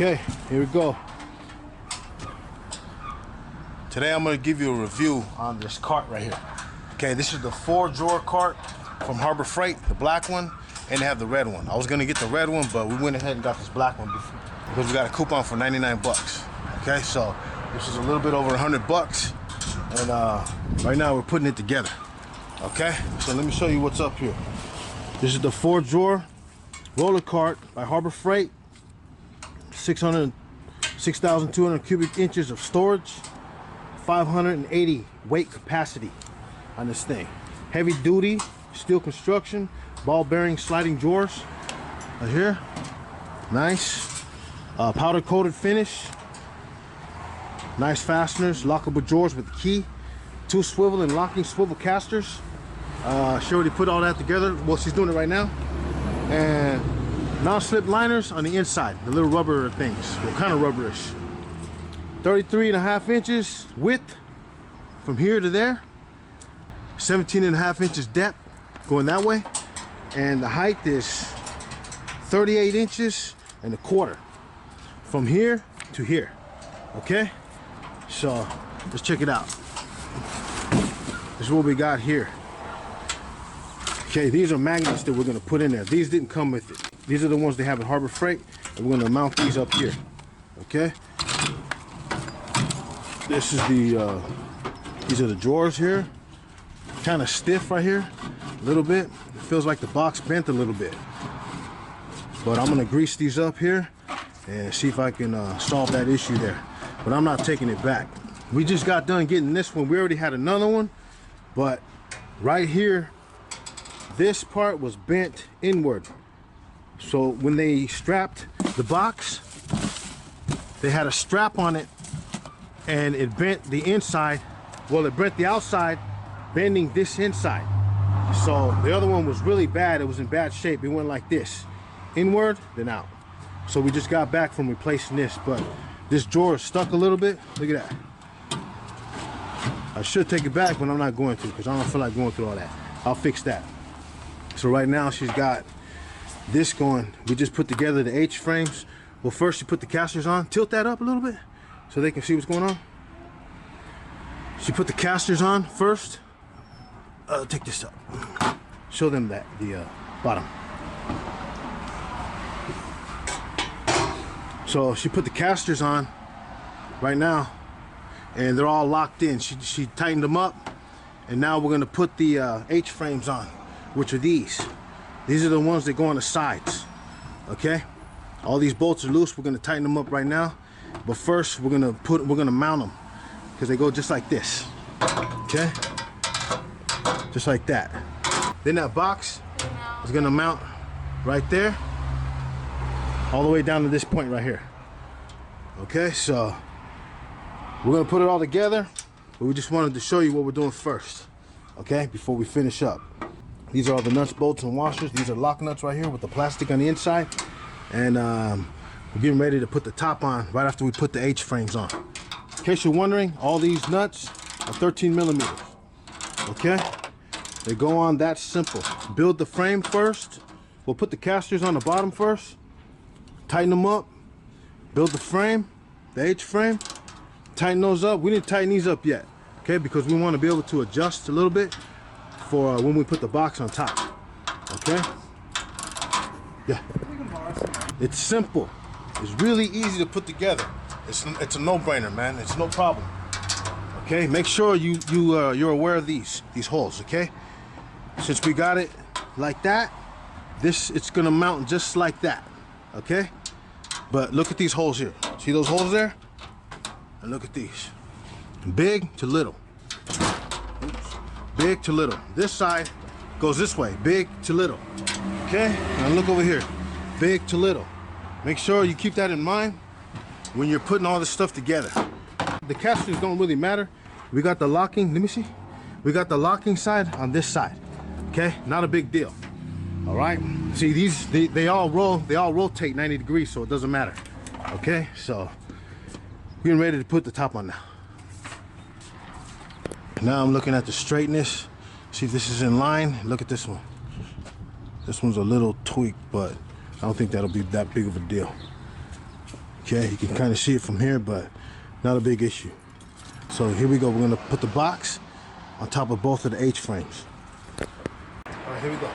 Okay, here we go. Today I'm going to give you a review on this cart right here. Okay, this is the 4-drawer cart from Harbor Freight, the black one, and they have the red one. I was going to get the red one, but we went ahead and got this black one because we got a coupon for 99 bucks. Okay, so this is a little bit over 100 bucks, and right now we're putting it together. Okay, so let me show you what's up here. This is the 4-drawer roller cart by Harbor Freight. 6,200 cubic inches of storage, 580 weight capacity on this thing. Heavy duty steel construction, ball bearing sliding drawers right here. Nice. Powder coated finish. Nice fasteners, lockable drawers with the key. 2 swivel and locking swivel casters. She already put all that together. Well, she's doing it right now. And non-slip liners on the inside, the little rubber things, well, kind of rubberish. 33.5 inches width from here to there. 17.5 inches depth going that way. And the height is 38 inches and a quarter from here to here. Okay, so let's check it out. This is what we got here. Okay, these are magnets that we're going to put in there. These didn't come with it. These are the ones they have at Harbor Freight, and we're going to mount these up here. Okay, this is the these are the drawers here. Kind of stiff right here a little bit. It feels like the box bent a little bit, but I'm going to grease these up here and see if I can solve that issue there. But I'm not taking it back. We just got done getting this one. We already had another one, but right here, this part was bent inward. So when they strapped the box, they had a strap on it and it bent the inside. Well, it bent the outside, bending this inside. So the other one was really bad. It was in bad shape. It went like this, inward, then out. So we just got back from replacing this, but this drawer is stuck a little bit. Look at that. I should take it back, but I'm not going to because I don't feel like going through all that. I'll fix that. So right now she's got this going. We just put together the H-frames. Well, first you put the casters on. Tilt that up a little bit so they can see what's going on. She put the casters on first. Take this up. Show them that, the bottom. So she put the casters on right now and they're all locked in. She tightened them up, and now we're gonna put the H-frames on, which are these. These are the ones that go on the sides, okay? All these bolts are loose. We're gonna tighten them up right now. But first, we're gonna mount them because they go just like this, okay? Just like that. Then that box is gonna mount right there, all the way down to this point right here. Okay, so we're gonna put it all together, but we just wanted to show you what we're doing first, okay, before we finish up. These are all the nuts, bolts, and washers. These are lock nuts right here with the plastic on the inside. And we're getting ready to put the top on right after we put the H-frames on. In case you're wondering, all these nuts are 13 millimeters, okay? They go on that simple. Build the frame first. We'll put the casters on the bottom first. Tighten them up. Build the frame, the H-frame. Tighten those up. We didn't tighten these up yet, okay? Because we want to be able to adjust a little bit for when we put the box on top, okay? Yeah. It's simple. It's really easy to put together. It's a no-brainer, man. It's no problem. Okay. Make sure you're aware of these holes, okay? Since we got it like that, it's gonna mount just like that, okay? But look at these holes here. See those holes there? And look at these. Big to little. Oops. Big to little. This side goes this way, big to little. Okay, now look over here, big to little. Make sure you keep that in mind when you're putting all this stuff together. The casters don't really matter. We got the locking, let me see. We got the locking side on this side, okay? Not a big deal, all right? See, these, they all rotate 90 degrees, so it doesn't matter, okay? So, we're getting ready to put the top on now. Now I'm looking at the straightness, see if this is in line. Look at this one. This one's a little tweaked, but I don't think that'll be that big of a deal. Okay, you can kind of see it from here, but not a big issue. So here we go. We're gonna put the box on top of both of the H-frames. All right, here we go.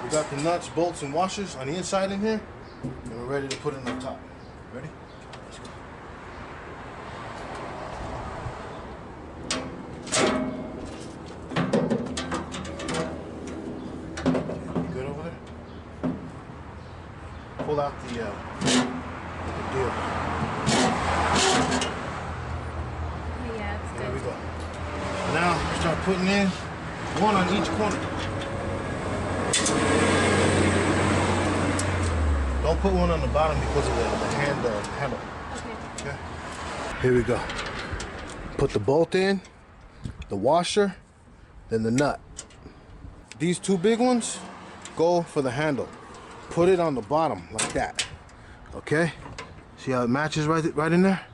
We got the nuts, bolts, and washers on the inside in here, and we're ready to put it on top. Ready? Let's go. Okay, you good over there? Pull out the deal. Yeah, it's There good. we go. Now start putting in one on each corner. Don't put one on the bottom because of the handle. Okay. Okay. Here we go. Put the bolt in, the washer, then the nut. These two big ones go for the handle. Put it on the bottom like that. Okay? See how it matches right in there?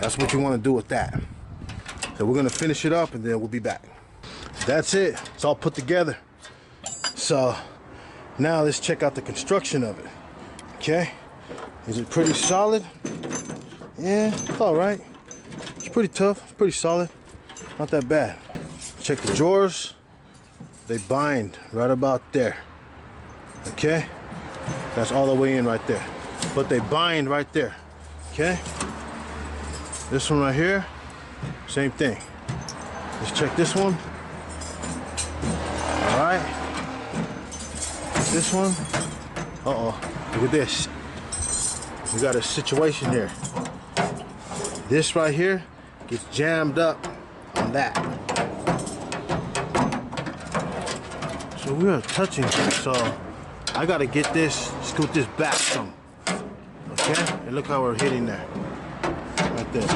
That's what you want to do with that. So we're gonna finish it up and then we'll be back. That's it. It's all put together. So now let's check out the construction of it. Okay? Is it pretty solid? Yeah, it's all right. It's pretty tough. It's pretty solid. Not that bad. Check the drawers. They bind right about there. Okay? That's all the way in right there. But they bind right there. Okay? This one right here, same thing. Let's check this one. All right. This one. Uh-oh. Look at this. We got a situation here. This right here gets jammed up on that. So we are touching it. So I gotta get this, scoot this back some. Okay? And look how we're hitting there. Right there.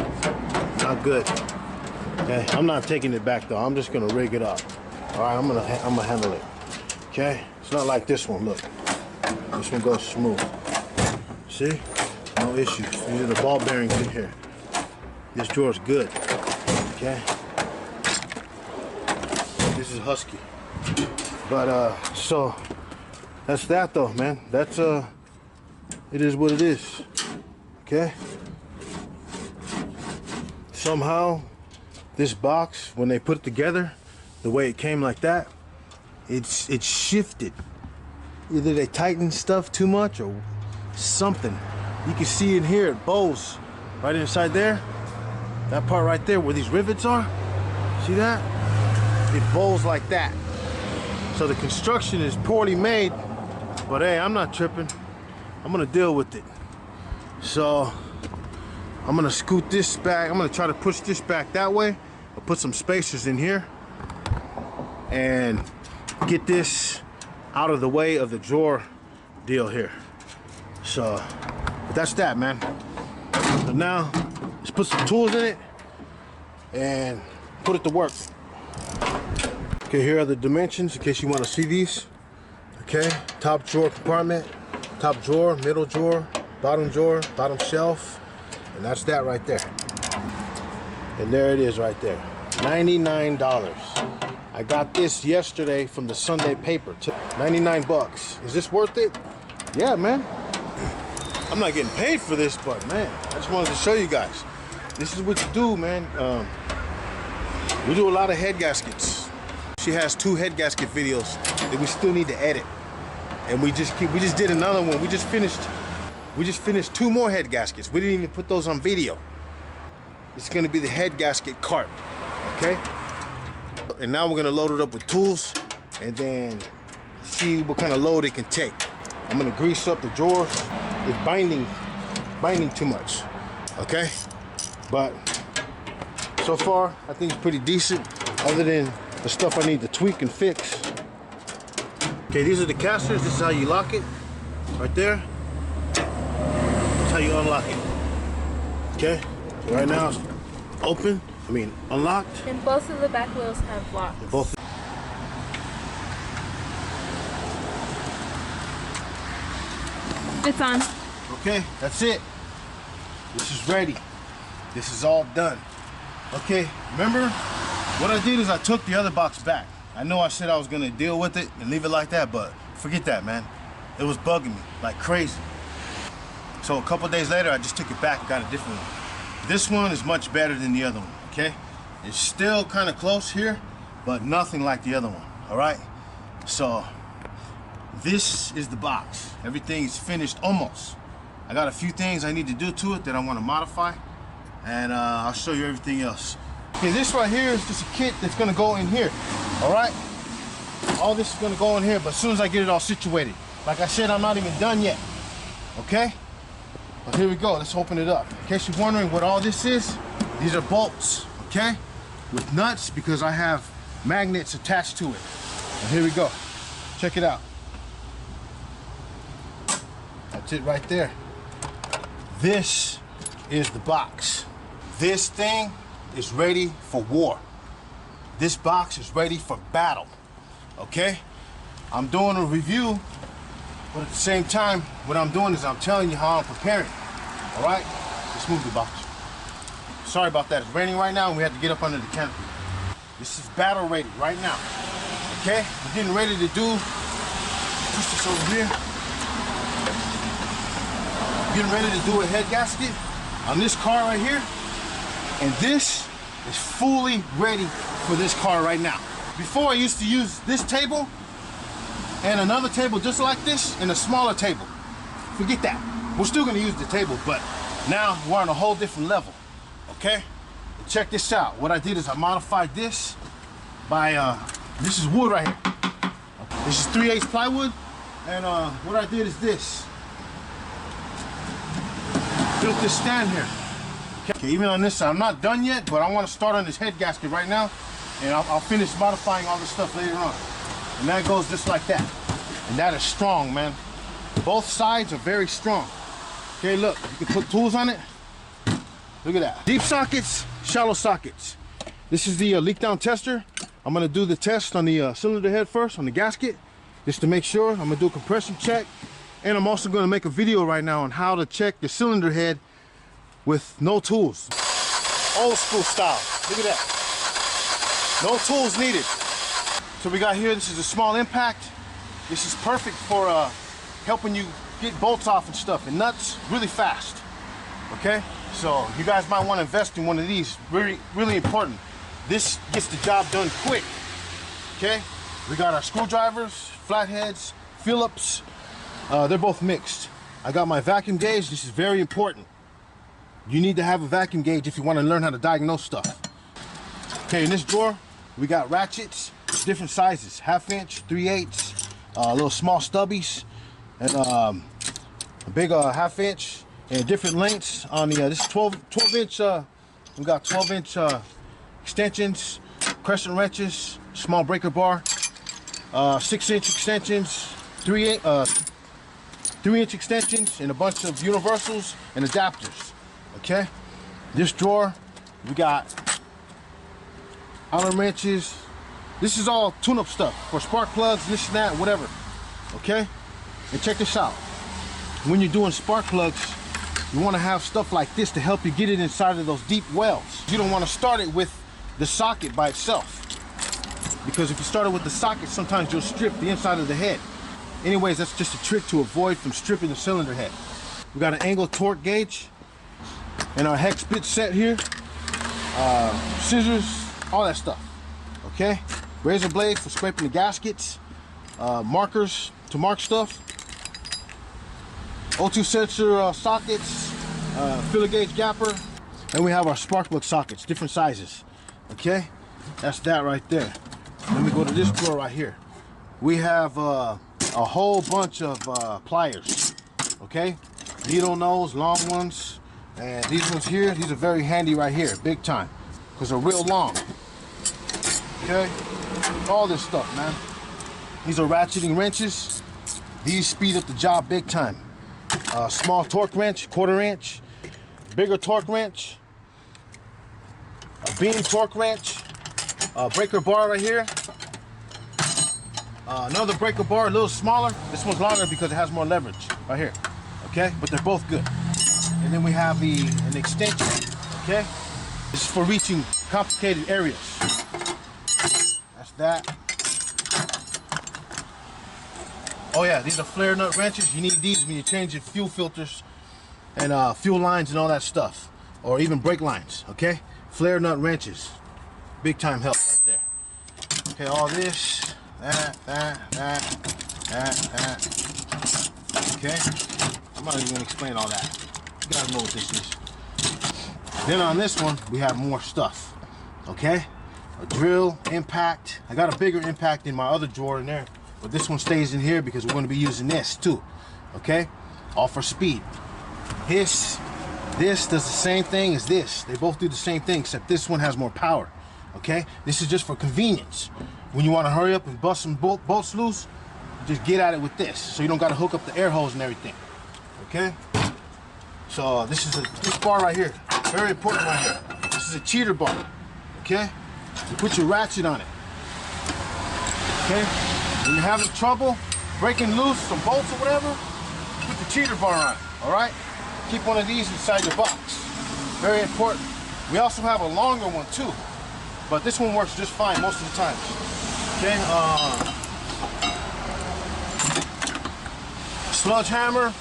Not good. Okay, I'm not taking it back though. I'm just gonna rig it up. All right, I'm gonna handle it. Okay, it's not like this one. Look, this one goes smooth. See, no issues. These are the ball bearings in here. This drawer's good. Okay, this is Husky. But so that's that though, man. That's it is what it is. Okay. Somehow, this box, when they put it together, the way it came like that, it's shifted. Either they tightened stuff too much or something. You can see in here, it bows right inside there. That part right there where these rivets are, see that? It bows like that. So the construction is poorly made, but hey, I'm not tripping. I'm gonna deal with it. So, I'm gonna scoot this back. I'm gonna try to push this back that way. I'll put some spacers in here and get this out of the way of the drawer deal here. So, but that's that, man. So now, let's put some tools in it and put it to work. Okay, here are the dimensions in case you want to see these. Okay, top drawer compartment, top drawer, middle drawer, bottom shelf. And that's that right there. And there it is right there. $99. I got this yesterday from the Sunday paper. 99 bucks. Is this worth it? Yeah, man. I'm not getting paid for this, but man, I just wanted to show you guys. This is what you do, man. We do a lot of head gaskets. She has 2 head gasket videos that we still need to edit. And we just did another one. We just finished 2 more head gaskets. We didn't even put those on video. It's gonna be the head gasket cart, okay? And now we're gonna load it up with tools and then see what kind of load it can take. I'm gonna grease up the drawers. It's binding too much, okay? But so far, I think it's pretty decent, other than the stuff I need to tweak and fix. Okay, these are the casters. This is how you lock it, right there. That's how you unlock it. Okay, so right now it's open, unlocked. And both of the back wheels have locks. Both. It's on. Okay, that's it. This is ready. This is all done. Okay, remember what I did is I took the other box back. I know I said I was gonna deal with it and leave it like that, but forget that, man. It was bugging me like crazy. So a couple days later, I just took it back and got a different one. This one is much better than the other one, okay? It's still kind of close here, but nothing like the other one, all right? So this is the box. Everything is finished almost. I got a few things I need to do to it that I want to modify, and I'll show you everything else. Okay, this right here is just a kit that's gonna go in here, all right? All this is gonna go in here, but as soon as I get it all situated, like I said, I'm not even done yet, okay? But here we go, let's open it up. In case you're wondering what all this is, these are bolts, okay? With nuts, because I have magnets attached to it. And here we go, check it out. That's it right there. This is the box. This thing is ready for war. This box is ready for battle, okay? I'm doing a review, but at the same time, what I'm doing is I'm telling you how I'm preparing, all right? Let's move the box. Sorry about that, it's raining right now and we have to get up under the canopy. This is battle ready right now, okay? We're getting ready to do, push this over here. Getting ready to do a head gasket on this car right here. And this is fully ready for this car right now. Before I used to use this table and another table just like this and a smaller table. Forget that. We're still gonna use the table, but now we're on a whole different level, okay? Check this out. What I did is I modified this by, this is wood right here. This is 3/8 plywood, and what I did is this. Built this stand here. Okay, even on this side, I'm not done yet, but I want to start on this head gasket right now, and I'll finish modifying all this stuff later on. And that goes just like that. And that is strong, man. Both sides are very strong. Okay, look, you can put tools on it. Look at that. Deep sockets, shallow sockets. This is the leak down tester. I'm gonna do the test on the cylinder head first, on the gasket, just to make sure. I'm gonna do a compression check. And I'm also gonna make a video right now on how to check the cylinder head with no tools. Old school style, look at that. No tools needed. So we got here, this is a small impact. This is perfect for helping you get bolts off and stuff and nuts really fast, okay? So you guys might wanna invest in one of these, really, really important. This gets the job done quick, okay? We got our screwdrivers, flatheads, Phillips. They're both mixed. I got my vacuum gauge. This is very important. You need to have a vacuum gauge if you want to learn how to diagnose stuff. Okay, in this drawer, we got ratchets, different sizes, 1/2 inch, 3/8, little small stubbies, and a big 1/2 inch, and different lengths on the, this is 12 inch, we got 12 inch extensions, crescent wrenches, small breaker bar, 6 inch extensions, 3-inch extensions, and a bunch of universals and adapters, okay? This drawer, we got Allen wrenches. This is all tune-up stuff for spark plugs, this and that, whatever, okay? And check this out. When you're doing spark plugs, you wanna have stuff like this to help you get it inside of those deep wells. You don't wanna start it with the socket by itself, because if you start it with the socket, sometimes you'll strip the inside of the head. Anyways, that's just a trick to avoid from stripping the cylinder head. We got an angle torque gauge and our hex bit set here, scissors, all that stuff, okay? Razor blades for scraping the gaskets, markers to mark stuff, O2 sensor sockets, filler gauge gapper, and we have our spark plug sockets, different sizes, okay? That's that right there. Let me go to this drawer right here. We have a whole bunch of pliers, okay? Needle nose, long ones, and these ones here, these are very handy right here, big time, because they're real long, okay? All this stuff, man. These are ratcheting wrenches. These speed up the job big time. Small torque wrench, 1/4 inch, bigger torque wrench, a beam torque wrench, a breaker bar right here, another breaker bar, a little smaller. This one's longer because it has more leverage right here, okay? But they're both good. And then we have an extension, okay? This is for reaching complicated areas. That's that. Oh yeah, these are flare nut wrenches. You need these when you're changing fuel filters and fuel lines and all that stuff, or even brake lines. Okay, flare nut wrenches, big time help right there. Okay, all this, that. Okay, I'm not even gonna explain all that. You guys know what this is. Then on this one, we have more stuff. Okay, a drill, impact. I got a bigger impact in my other drawer in there, but this one stays in here because we're going to be using this too. Okay, all for speed. This does the same thing as this. They both do the same thing, except this one has more power. Okay, this is just for convenience. When you want to hurry up and bust some bolts loose, just get at it with this, so you don't got to hook up the air hose and everything. Okay, so this bar right here, very important right here. This is a cheater bar. Okay, you put your ratchet on it. Okay, when you're having trouble breaking loose some bolts or whatever, put the cheater bar on. All right, keep one of these inside your box. Very important. We also have a longer one too, but this one works just fine most of the time. Okay, sludge hammer,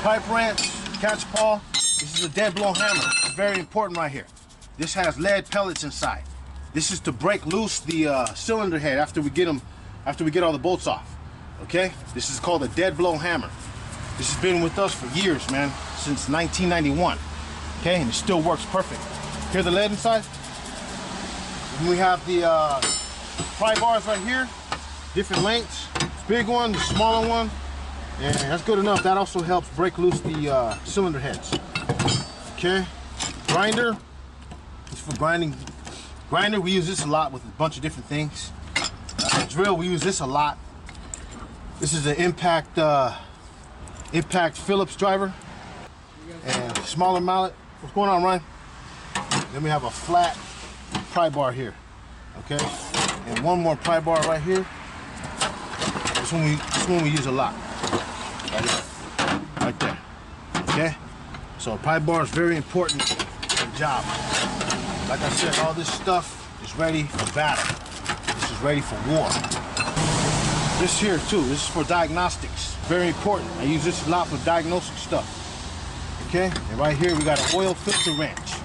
pipe wrench, catch paw. This is a dead blow hammer. It's very important right here. This has lead pellets inside. This is to break loose the cylinder head after we get all the bolts off. Okay, this is called a dead blow hammer. This has been with us for years, man, since 1991. Okay, and it still works perfect. Hear the lead inside? And we have the pry bars right here, different lengths. Big one, the smaller one, and that's good enough. That also helps break loose the cylinder heads. Okay, grinder. It's for grinding. Grinder, we use this a lot with a bunch of different things. Drill, we use this a lot. This is an impact Phillips driver. And smaller mallet. What's going on, Ryan? Then we have a flat pry bar here. Okay, and one more pry bar right here. This one we use a lot. Right there. Okay, so a pry bar is very important for the job. Like I said, all this stuff is ready for battle. This is ready for war. This here too, this is for diagnostics. Very important. I use this a lot for diagnostic stuff. Okay, and right here we got an oil filter wrench.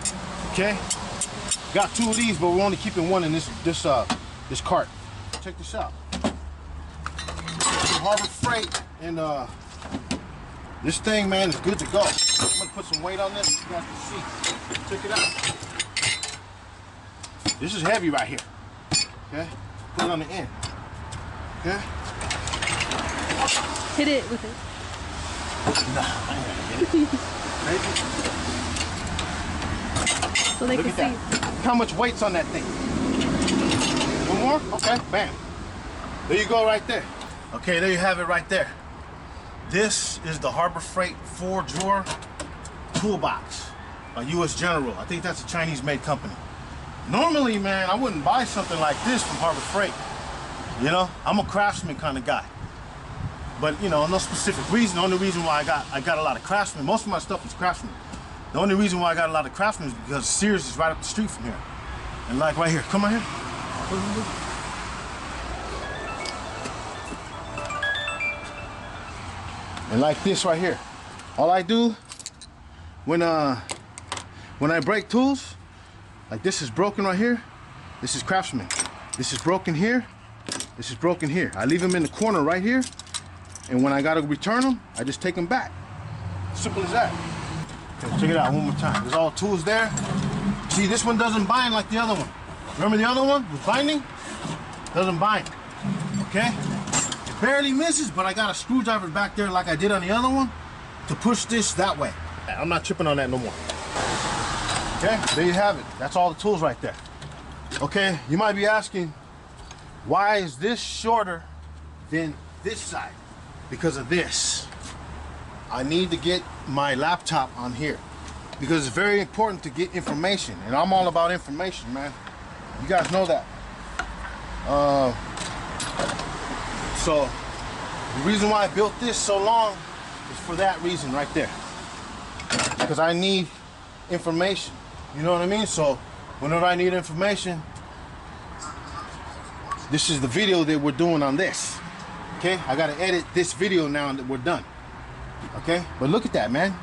Okay, got two of these, but we're only keeping one in this cart. Check this out. Harbor Freight, and this thing, man, is good to go. I'm gonna put some weight on this. You guys can see. Check it out. This is heavy right here. Okay, put it on the end. Okay. Hit it with it. Nah, I ain't gonna hit it. So they Look can at see. that. Look how much weight's on that thing. One more? Okay, bam. There you go right there. Okay, there you have it right there. This is the Harbor Freight 4-drawer toolbox by U.S. General. I think that's a Chinese-made company. Normally, man, I wouldn't buy something like this from Harbor Freight. You know, I'm a Craftsman kind of guy. But, you know, no specific reason. The only reason why I got a lot of Craftsman, most of my stuff is Craftsman. The only reason why I got a lot of Craftsman is because Sears is right up the street from here. And like right here, come right here. And like this right here. All I do when I break tools, like this is broken right here, this is Craftsman. This is broken here, this is broken here. I leave them in the corner right here, and when I gotta return them, I just take them back. Simple as that. Okay, check it out one more time. There's all tools there. See, this one doesn't bind like the other one. Remember the other one was binding? Doesn't bind, okay? It barely misses, but I got a screwdriver back there like I did on the other one to push this that way. I'm not tripping on that no more. Okay, there you have it. That's all the tools right there. Okay, you might be asking, why is this shorter than this side? Because of this. I need to get my laptop on here because it's very important to get information, and I'm all about information, man. You guys know that. So the reason why I built this so long is for that reason right there. Because I need information. You know what I mean? So whenever I need information, this is the video that we're doing on this. Okay? I gotta edit this video now that we're done. Okay? But look at that, man.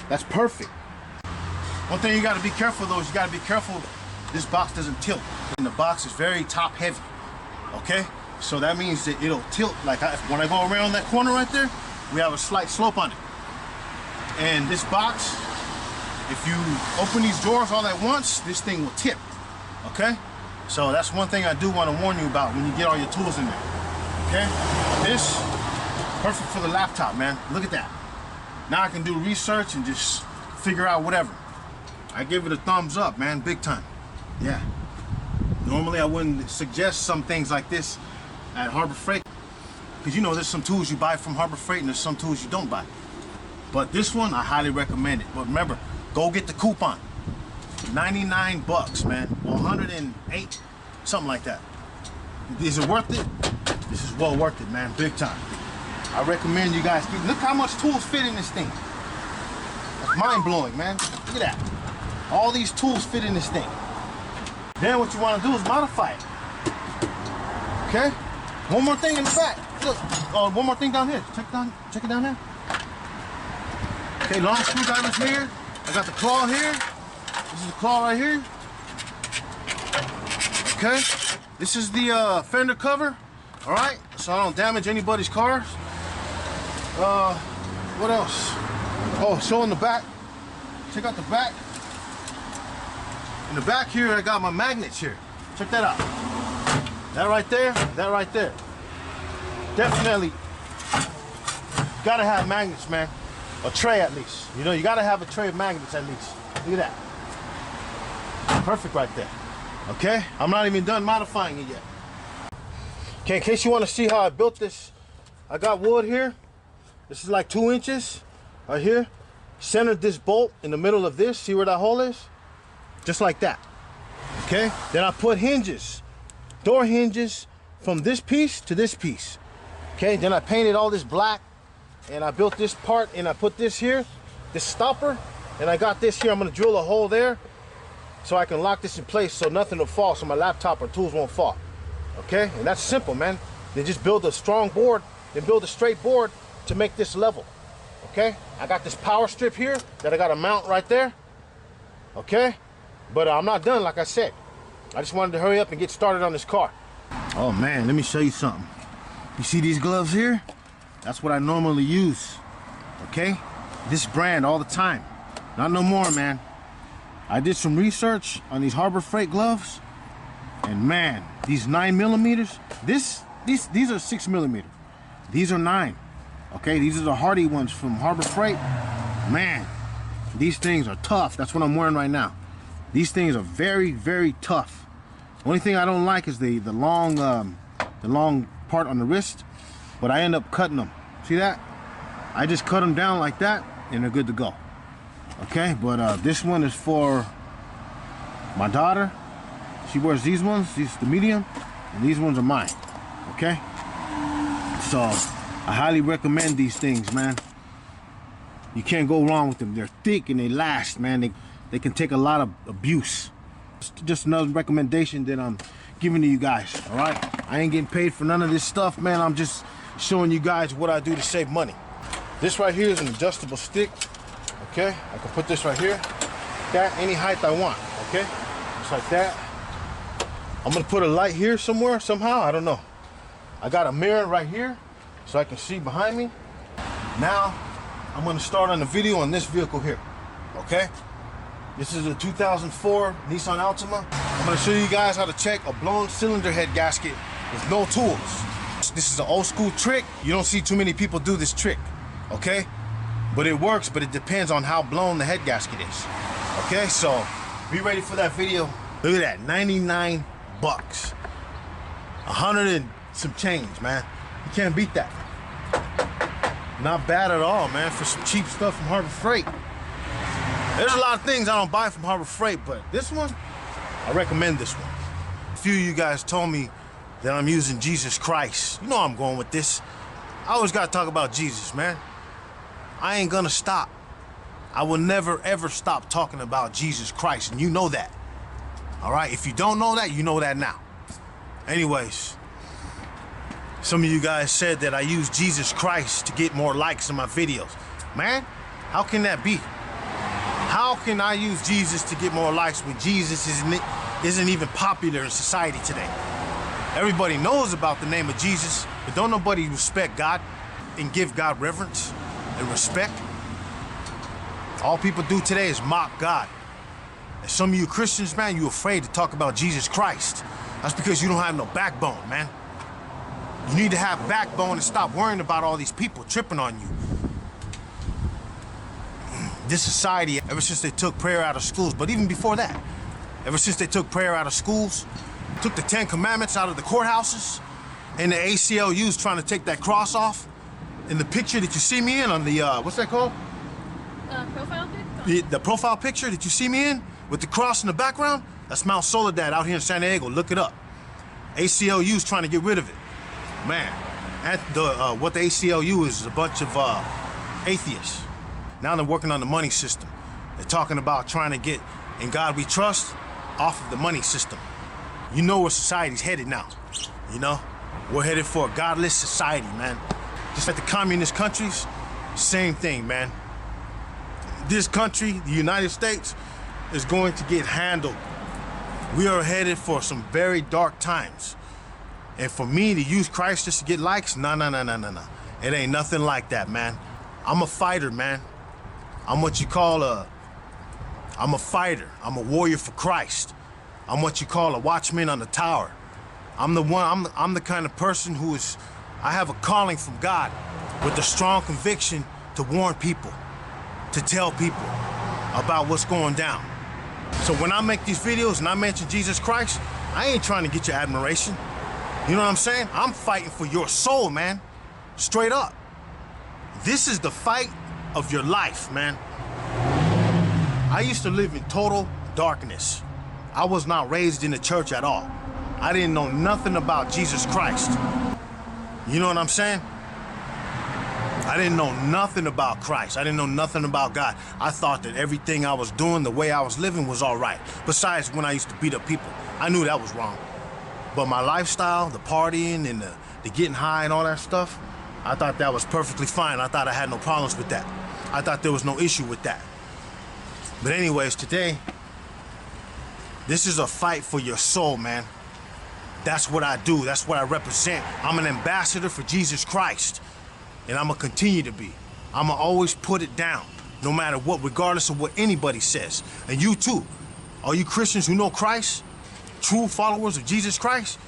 That's perfect. One thing you gotta be careful though is you gotta be careful this box doesn't tilt. And the box is very top heavy, okay? So that means that it'll tilt. Like when I go around that corner right there, we have a slight slope on it. And this box, if you open these drawers all at once, this thing will tip, okay? So that's one thing I do want to warn you about when you get all your tools in there, okay? This, perfect for the laptop, man. Look at that. Now I can do research and just figure out whatever. I give it a thumbs up, man, big time. Yeah. Normally I wouldn't suggest some things like this at Harbor Freight, because you know there's some tools you buy from Harbor Freight and there's some tools you don't buy. But this one, I highly recommend it. But remember, go get the coupon. 99 bucks, man. 108, something like that. Is it worth it? This is well worth it, man, big time. I recommend you guys look how much tools fit in this thing. That's mind-blowing, man. Look at that. All these tools fit in this thing. Then what you want to do is modify it. Okay? One more thing in the back. Look, one more thing down here. Check it down here. Okay, long screwdrivers here. I got the claw here. This is the claw right here. Okay? This is the fender cover. All right? So I don't damage anybody's cars. What else? Oh, so in the back. Check out the back. In the back here, I got my magnets here. Check that out. That right there, that right there. Definitely gotta have magnets, man. A tray at least. You know, you gotta have a tray of magnets at least. Look at that. Perfect right there. Okay? I'm not even done modifying it yet. Okay, in case you want to see how I built this, I got wood here. This is like 2 inches right here. Centered this bolt in the middle of this. See where that hole is? Just like that. Okay? Then I put hinges, door hinges from this piece to this piece. Okay? Then I painted all this black and I built this part and I put this here, this stopper, and I got this here. I'm gonna drill a hole there so I can lock this in place so nothing will fall, so my laptop or tools won't fall. Okay? And that's simple, man. Then just build a strong board, then build a straight board to make this level. Okay? I got this power strip here that I got to mount right there. Okay? But I'm not done, like I said. I just wanted to hurry up and get started on this car. Oh man, let me show you something. You see these gloves here? That's what I normally use. Okay? This brand all the time. Not no more, man. I did some research on these Harbor Freight gloves, and man, these 9mm. These are 6mm. These are 9. Okay, these are the Hardy ones from Harbor Freight. Man, these things are tough. That's what I'm wearing right now. These things are very, very tough. Only thing I don't like is the long part on the wrist, but I end up cutting them. See that? I just cut them down like that, and they're good to go. Okay, but this one is for my daughter. She wears these ones. These are the medium, and these ones are mine. Okay, so I highly recommend these things, man. You can't go wrong with them. They're thick and they last, man. They can take a lot of abuse. Just another recommendation that I'm giving to you guys, all right? I ain't getting paid for none of this stuff, man. I'm just showing you guys what I do to save money. This right here is an adjustable stick, okay? I can put this right here, that any height I want, okay? Just like that. I'm gonna put a light here somewhere, somehow, I don't know. I got a mirror right here so I can see behind me. Now, I'm gonna start on the video on this vehicle here, okay? This is a 2004 Nissan Altima. I'm gonna show you guys how to check a blown cylinder head gasket with no tools. This is an old school trick. You don't see too many people do this trick, okay? But it works, but it depends on how blown the head gasket is. Okay, so be ready for that video. Look at that, 99 bucks. 100 and some change, man. You can't beat that. Not bad at all, man, for some cheap stuff from Harbor Freight. There's a lot of things I don't buy from Harbor Freight, but this one, I recommend this one. A few of you guys told me that I'm using Jesus Christ. You know I'm going with this. I always gotta talk about Jesus, man. I ain't gonna stop. I will never, ever stop talking about Jesus Christ, and you know that. All right, if you don't know that, you know that now. Anyways, some of you guys said that I use Jesus Christ to get more likes in my videos. Man, how can that be? How can I use Jesus to get more likes when Jesus isn't even popular in society today? Everybody knows about the name of Jesus, but don't nobody respect God and give God reverence and respect. All people do today is mock God. And some of you Christians, man, you're afraid to talk about Jesus Christ. That's because you don't have no backbone, man. You need to have backbone and stop worrying about all these people tripping on you. This society, ever since they took prayer out of schools, but even before that, ever since they took prayer out of schools, took the 10 Commandments out of the courthouses, and the ACLU's trying to take that cross off, in the picture that you see me in on the, what's that called? Profile pic? The profile picture that you see me in, with the cross in the background, that's Mount Soledad out here in San Diego. Look it up. ACLU's trying to get rid of it. Man, what the ACLU is a bunch of atheists. Now they're working on the money system. They're talking about trying to get In God We Trust off of the money system. You know where society's headed now, you know? We're headed for a godless society, man. Just like the communist countries, same thing, man. This country, the United States, is going to get handled. We are headed for some very dark times. And for me to use Christ just to get likes, no. It ain't nothing like that, man. I'm a fighter, man. I'm what you call I'm a fighter. I'm a warrior for Christ. I'm what you call a watchman on the tower. I'm the kind of person I have a calling from God with a strong conviction to warn people, to tell people about what's going down. So when I make these videos and I mention Jesus Christ, I ain't trying to get your admiration. You know what I'm saying? I'm fighting for your soul, man. Straight up. This is the fight of your life, man. I used to live in total darkness. I was not raised in the church at all. I didn't know nothing about Jesus Christ. You know what I'm saying? I didn't know nothing about Christ. I didn't know nothing about God. I thought that everything I was doing, the way I was living was all right. Besides when I used to beat up people. I knew that was wrong. But my lifestyle, the partying and the getting high and all that stuff, I thought that was perfectly fine. I thought I had no problems with that. I thought there was no issue with that. But anyways, today, this is a fight for your soul, man. That's what I do. That's what I represent. I'm an ambassador for Jesus Christ. And I'm gonna continue to be. I'm gonna always put it down, no matter what, regardless of what anybody says. And you too, all you Christians who know Christ, true followers of Jesus Christ,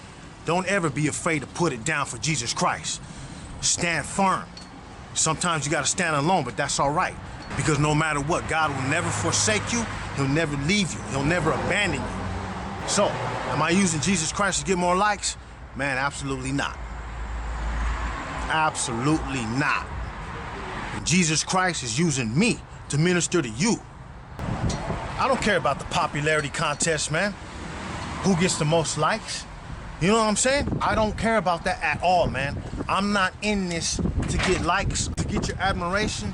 don't ever be afraid to put it down for Jesus Christ. Stand firm. Sometimes you gotta stand alone, but that's all right. Because no matter what, God will never forsake you. He'll never leave you. He'll never abandon you. So, am I using Jesus Christ to get more likes? Man, absolutely not. Absolutely not. Jesus Christ is using me to minister to you. I don't care about the popularity contest, man. Who gets the most likes? You know what I'm saying? I don't care about that at all, man. I'm not in this to get likes, to get your admiration.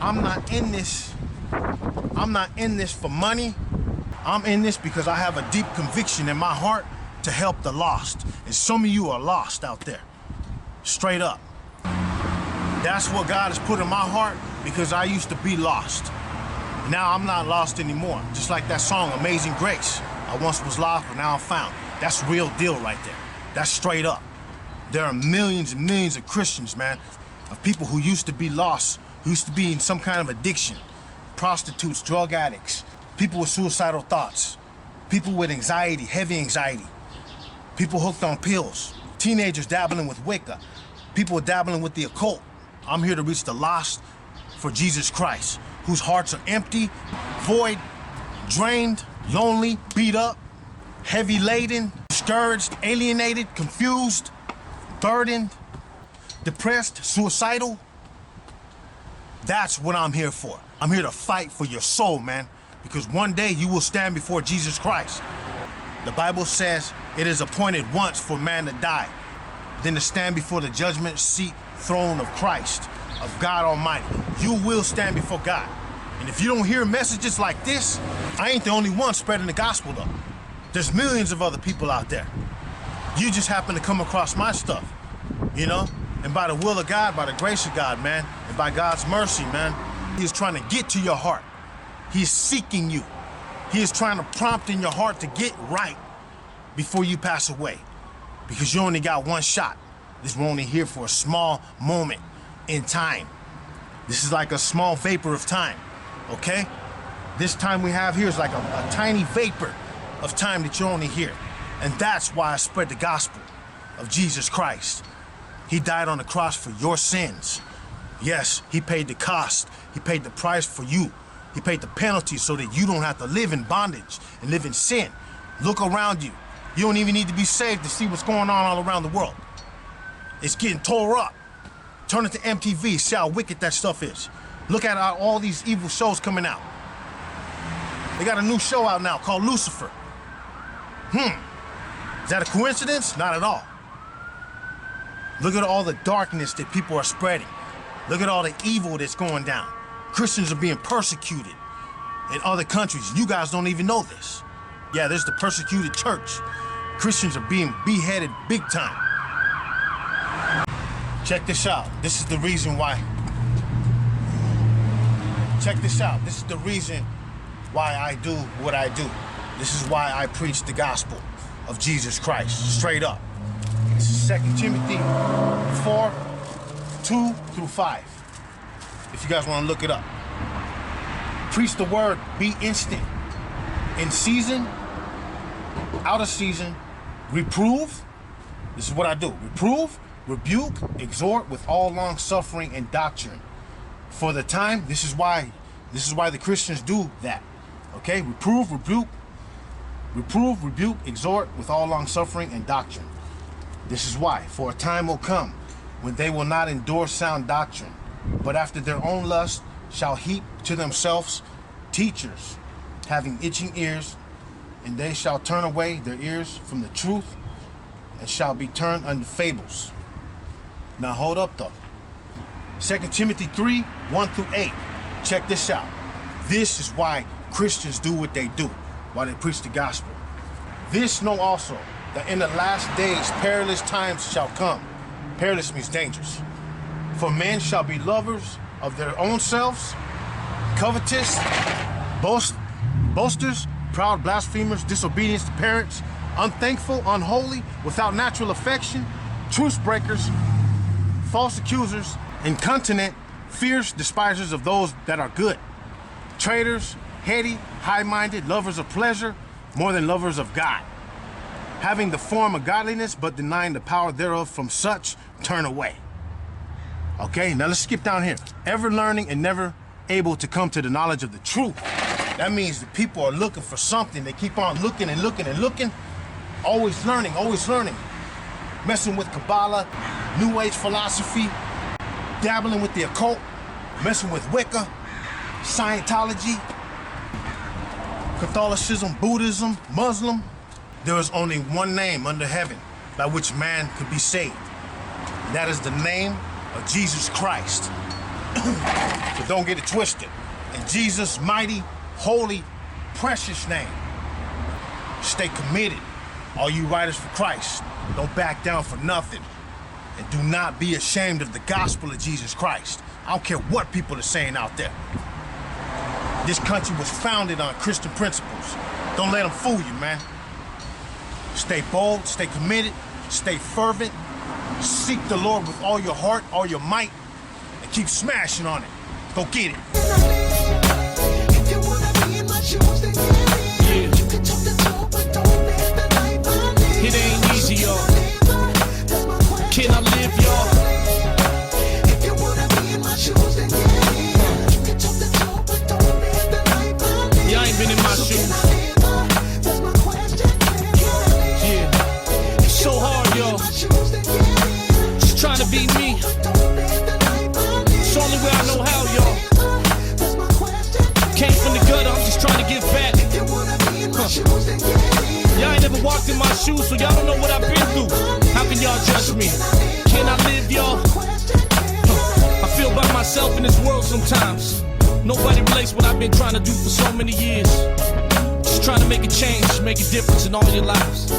I'm not in this for money. I'm in this because I have a deep conviction in my heart to help the lost. And some of you are lost out there. Straight up. That's what God has put in my heart because I used to be lost. Now I'm not lost anymore. Just like that song, Amazing Grace. I once was lost, but now I'm found. That's real deal right there. That's straight up. There are millions and millions of Christians, man, of people who used to be lost, who used to be in some kind of addiction. Prostitutes, drug addicts, people with suicidal thoughts, people with anxiety, heavy anxiety, people hooked on pills, teenagers dabbling with Wicca, people dabbling with the occult. I'm here to reach the lost for Jesus Christ, whose hearts are empty, void, drained, lonely, beat up, heavy laden, discouraged, alienated, confused, burdened, depressed, suicidal. That's what I'm here for. I'm here to fight for your soul, man, because one day you will stand before Jesus Christ. The Bible says it is appointed once for man to die, then to stand before the judgment seat throne of Christ, of God Almighty. You will stand before God. And if you don't hear messages like this, I ain't the only one spreading the gospel though. There's millions of other people out there. You just happen to come across my stuff, you know? And by the will of God, by the grace of God, man, and by God's mercy, man, He's trying to get to your heart. He is seeking you. He is trying to prompt in your heart to get right before you pass away. Because you only got one shot. This we're only here for a small moment in time. This is like a small vapor of time, okay? This time we have here is like a tiny vapor of time that you're only here. And that's why I spread the gospel of Jesus Christ. He died on the cross for your sins. Yes, he paid the cost. He paid the price for you. He paid the penalty so that you don't have to live in bondage and live in sin. Look around you. You don't even need to be saved to see what's going on all around the world. It's getting tore up. Turn it to MTV, see how wicked that stuff is. Look at all these evil shows coming out. They got a new show out now called Lucifer. Is that a coincidence? Not at all. Look at all the darkness that people are spreading. Look at all the evil that's going down. Christians are being persecuted in other countries. You guys don't even know this. Yeah, there's the persecuted church. Christians are being beheaded big time. Check this out. This is the reason why. Check this out. This is the reason why I do what I do. This is why I preach the gospel of Jesus Christ, straight up. This is 2 Timothy 4, 2 through 5. If you guys want to look it up. Preach the word, be instant. In season, out of season, reprove. This is what I do. Reprove, rebuke, exhort with all long suffering and doctrine. For the time, this is why the Christians do that. Okay? Reprove, rebuke, exhort with all long suffering and doctrine. This is why. For a time will come when they will not endure sound doctrine, but after their own lust shall heap to themselves teachers, having itching ears, and they shall turn away their ears from the truth, and shall be turned unto fables. Now hold up though. 2 Timothy 3, 1 through 8. Check this out. This is why Christians do what they do, why they preach the gospel. This know also, that in the last days perilous times shall come. Perilous means dangerous. For men shall be lovers of their own selves, covetous, boasters, proud, blasphemers, disobedient to parents, unthankful, unholy, without natural affection, truce breakers, false accusers, incontinent, fierce, despisers of those that are good, traitors, heady, high-minded, lovers of pleasure more than lovers of God, having the form of godliness but denying the power thereof. From such turn away. Okay, now let's skip down here. Ever learning and never able to come to the knowledge of the truth. That means the people are looking for something. They keep on looking and looking and looking. Always learning, messing with Kabbalah, New Age philosophy, dabbling with the occult, messing with Wicca, Scientology, Catholicism, Buddhism, Muslim. There is only one name under heaven by which man could be saved. That is the name of Jesus Christ. So don't get it twisted. In Jesus' mighty, holy, precious name, stay committed. All you riders for Christ, don't back down for nothing. And do not be ashamed of the gospel of Jesus Christ. I don't care what people are saying out there. This country was founded on Christian principles. Don't let them fool you, man. Stay bold, stay committed, stay fervent. Seek the Lord with all your heart, all your might, and keep smashing on it. Go get it. It ain't easy, y'all. Can I live, y'all? Yeah, I ain't been in my shoes. Yeah, it's so hard, y'all. Just trying to be me. It's the only way I know how, y'all. Came from the gutter, I'm just trying to give back. Y'all ain't never walked in my shoes, so y'all don't know what I've been through. How can y'all judge me? Can I live, y'all? I feel by myself in this world sometimes. Nobody relates what I've been trying to do for so many years. Just trying to make a change, make a difference in all your lives.